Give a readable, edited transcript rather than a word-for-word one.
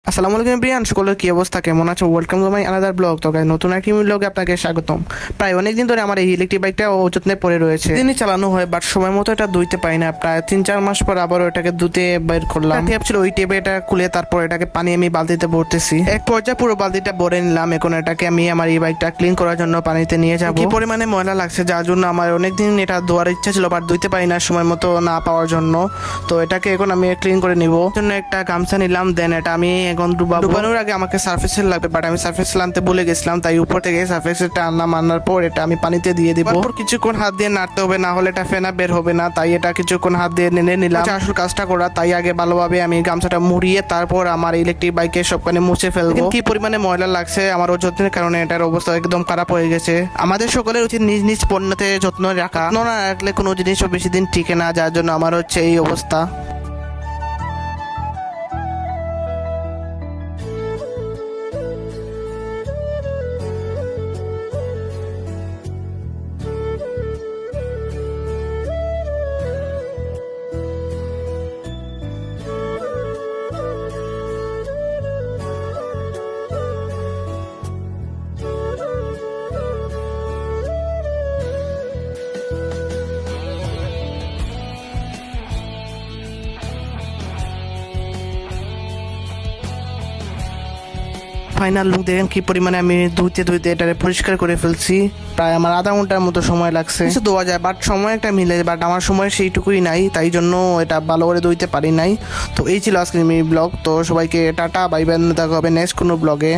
আসসালামু আলাইকুম প্রিয়ান, সকলের কি অবস্থা, কেমন আছো? Welcome to my another blog. তো guys, নতুন একটি ব্লগে আপনাকে স্বাগতম। প্রায় অনেকদিন ধরে আমার এই ইলেকট্রিক বাইকটা অযত্নে পড়ে রয়েছে, দিনই চালানো হয় বাট সময় মতো এটা ধুইতে পারি না। প্রায় 3-4 মাস পর আবার ওটাকে ধুতে বের করলাম। ট্যাপ ছিল ওই টেপে এটা খুলে তারপর এটাকে পানি আমি বালতিতে ভরতেছি। এক পর্যায়ে পুরো বালতিটা ভরে নিলাম। এখন এটাকে আমি আমার এই বাইকটা ক্লিন করার জন্য পানিতে নিয়ে যাবো। কি পরিমাণে ময়লা লাগছে, যার জন্য আমার অনেকদিন এটা ধোয়ার ইচ্ছা ছিল বাট ধুইতে পারি না সময় মতো না পাওয়ার জন্য। তো এটাকে এখন আমি ক্লিন করে নিব জন্য একটা গামছা নিলাম। দেন এটা আমি এখন ডুবানোর আগে আমাকে সার্ফেক্সেল লাগবে বাট আমি সার্ফেক্সেল আনতে ভুলে গেছিলাম, তাই উপর থেকে সার্ফেক্সেলটা আনলাম। আনার পর এটা আমি পানিতে দিয়ে দিব। তারপর কিছুক্ষণ হাত দিয়ে নাড়তে হবে, না হলে এটা ফেনা বের হবে না। তাই এটা কিছুক্ষণ হাত দিয়ে নেড়ে নিলাম। আসল কাজটা করা, তাই আগে ভালোভাবে আমি গামছাটা মুড়িয়ে তারপর আমার ইলেকট্রিক বাইকে সবখানে মুছে ফেলবো। কি পরিমাণে ময়লা লাগছে, আমার যত্নের কারণে এটার অবস্থা একদম খারাপ হয়ে গেছে। আমাদের সকলের উচিত নিজ নিজ পণ্যতে যত্ন রাখা। যত্ন না রাখলে কোনো জিনিসও বেশি দিন টিকে না, যার জন্য আমার এই অবস্থা। ফাইনাল লুক দেখেন কি পরিমাণে আমি ধুইতে ধুইতে এটারে পরিষ্কার করে ফেলছি। প্রায় আমার আধা ঘন্টার মতো সময় লাগছে। কিছু ধোয়া যায় বাট সময় একটা মিলে, বাট আমার সময় সেইটুকুই নাই, তাই জন্য এটা ভালো করে ধুইতে পারি নাই। তো এই ছিল আজকের ব্লগ। তো সবাইকে টাটা, বাই বাই, দেখা হবে নেক্সট কোনো ব্লগে।